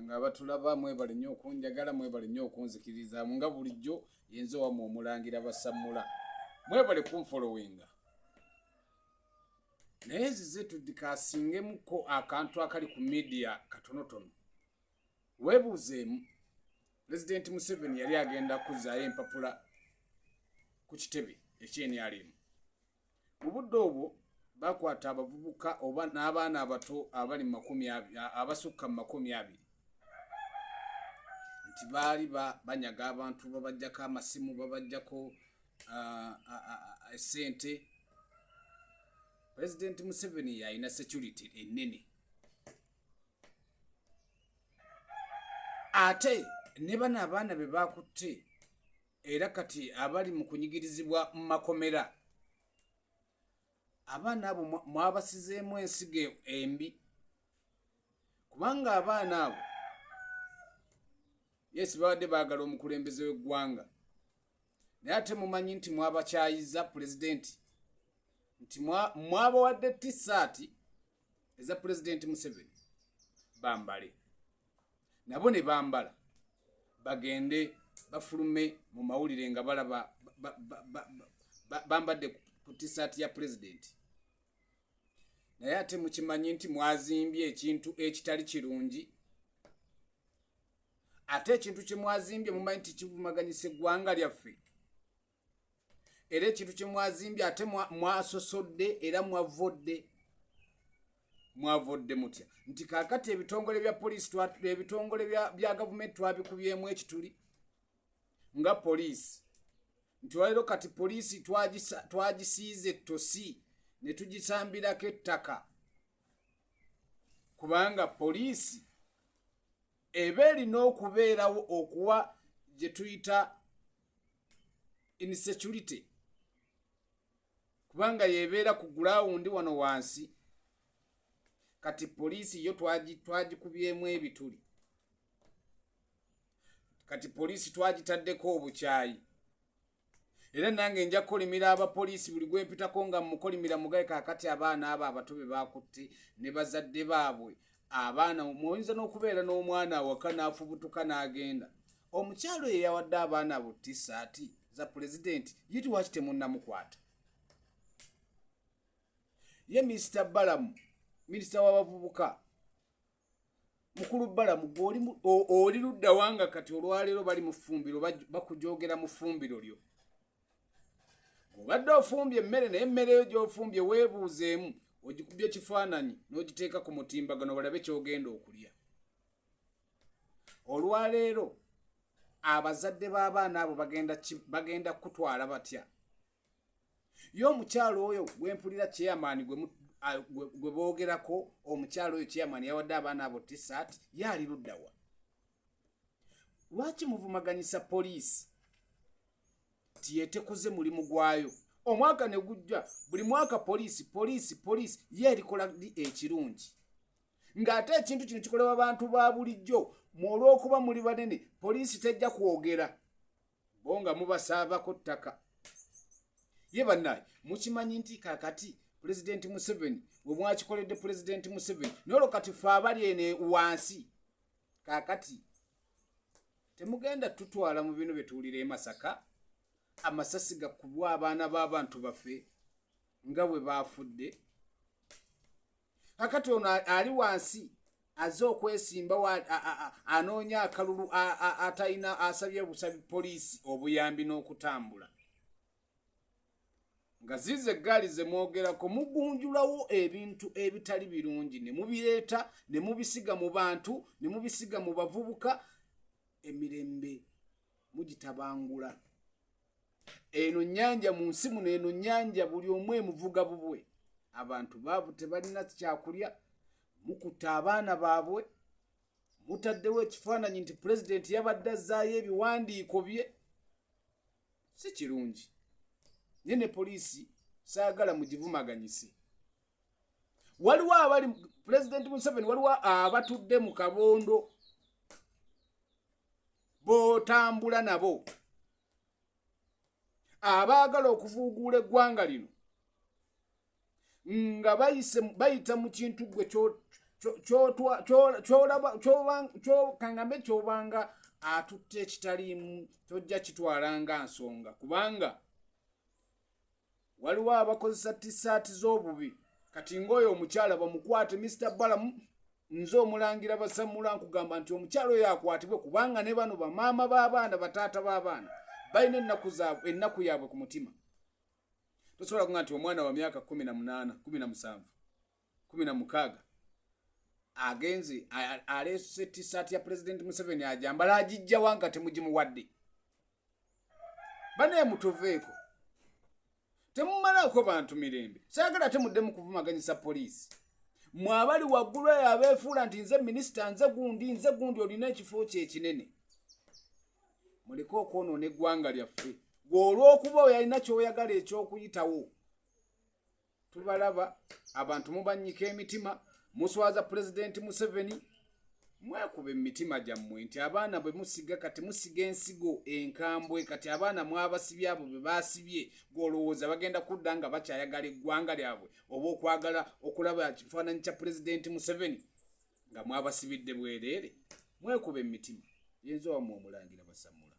nga batulaba mwebale nnyo okunjagala mwebale nnyo okunzikiriza nga bulijjo yenzo wamu omulangira basamula mwebale kunfollowinga naye zize tudikasingemuko akantu akali ku media katonotono webuuzeemu President Museveni yali agenda kuzaayo empapula ku kitebe ekyenYRM mu budde obwo bakwata abavubuka oba n'abaana abato abali abasukka mu 20 nti baali banyaga abantu babajjako amasimu babajjako esente. President Museveni yalina security ennene ate ne bano abaana be bakutte era kati abali mu kunyigirizibwa mu makomera abaana abo mwabasizeemu ensigo embi kubanga abaana abo yes babadde baagala omukulembeze w'eggwanga naye ate mumanyi nti mwabakyayiza pulezidenti nti mwabawadde t-shirt eza President Museveni bambale nabo ne bambala bagende bafulume mu mawulire nga balaba bambadde ku t-shirt ya president naye ate mukimanyi nti mwazimbye ekintu ekitali kirungi ate ekintu kye mwazimbye mumanyi nti kivumaganyisa eggwanga lyaffe era ekintu kye mwazimbye ate mwasosodde era mwavodde mutya nti kakati ebitongole bya poliisi ebitongole bya gavumenti twabikubyemu ekituli nga poliisi nti walero kati poliisi twagisiize ettosi ne tugisambirako ettaka kubanga poliisi eba erina okubeerawo okuwa gye tuyita insecurity kubanga yebeera ku gulawundi wano wansi kati poliisi yo twagikubyemu ebituli kati poliisi twagitaddeko obukyayi era nange nja kukolimira abapoliisi buli gwempitako nga mukolimira mugaye kakati abaana abo abato be bakutte ne bazadde baabwe abaana muyinza n'okubeera n'omwana awaka n'afubutuka n'agenda omukyalo ye yawadde abaana abo t-shirt za pulezidenti yiti waki temunnamukwata ye Mr. Balamu minisita w'abavubuka mukulu Balamu oli ludda wanga kati olwaleero bali mu ffumbiro bakujogera mu ffumbiro lyo obadde ofumbye emmere naye emmere yo gy'ofumbye weebuuzeemu ogikubye kifaananyi n'ogiteeka ku mutimbagano balabe ky'ogenda okulya olwaleero abazadde b'abaana abo bagenda kutwala batya ye omukyalo oyo gwempulira chairman gwe boogerako omukyalo oyo chairman yawadde abaana abo t-shirt yaali luddawa lwaki muvumaganyisa poliisi tiyetekuze mulimu gwayo omwaka ne gujja buli mwaka poliisi ye erikola ekirungi ng'ate ekintu kino kikolebwa abantu ba bulijjo olw'okuba muli banene poliisi tejja kwogera bo nga mubasaabako ttaka ye bannaye mukimanyi nti kakati President Museveni bwe mwakikoledde President Museveni nolwo kati fe abali ene wansi kakati temugenda tutwala mu bino betuwulira e Masaka amasasi gakubwa abaana b'abantu baffe nga bwe baafudde kakati ono ali wansi aze okwesimba anoonya akalulu atalina asabye busabi poliisi obuyambi n'okutambula nga zize eggaali ze mwogerako mugunjulawo ebintu ebitali birungi ne mubireeta ne mubisiga mu bantu ne mubisiga mu bavubuka emirembe mugitabangula eno nnyanja mu nsi muno eno nnyanja buli omu emuvuga bubwe abantu baavu tebalina kyakulya mukutta abaana baabwe mutaddewo ekifaananyi nti pulezidenti yabadde azzaayo ebiwandiiko bye si kirungi nene poliisi saagala mugivumaganyise waliwo abali President Museveni waliwo abatudde mu kabondo botambula nabo abaagala okuvuuguula eggwanga lino nga bayita mu kintu gwe kangambe kyobanga atutte ekitaliimu tojja kitwala nga nsonga kubanga waliwo abakozesa tisaati z'obubi kati ng'oyo omukyala bamukwate Mr. Balamu nze omulangira basamula nkugamba nti omukyala oyo akwatibwe kubanga ne bano bamaama b'abaana bataata b'abaana balina ennaku yaabwe ku mutima. Tosobola kuŋŋamba nti omwana wa myaka 18, 17, 16 agenze aleese tisaati ya President Museveni ajambala agijja wanga temugimuwadde. Bane mutuveeko. Temumalako bantu mirembe. Saagala temuddemu kuvumaganyisa poliisi. Mwabali waggulu eyo abeefuula nti nze minisita nze gundi olina ekifo kye ekinene. Muleke okwonoona eggwanga lyaffe. Olw'okuba oyalina ky'oyagala eky'okuyitawo. Tubalaba abantu mubannyika emitima muswaza President Museveni mwekuba emitima gyammwe nti abaana bwe musiga kati musiga ensigo enkambwe kati abaana mwabasibye abo be baasibye gw'olowooza bagenda kudda nga bakyayagala eggwanga lyabwe oba okwagala okulaba kifaananyi kya President Museveni nga mwabasibidde bwereere mwekuba emitima yenzo wammwe omulangira basamula.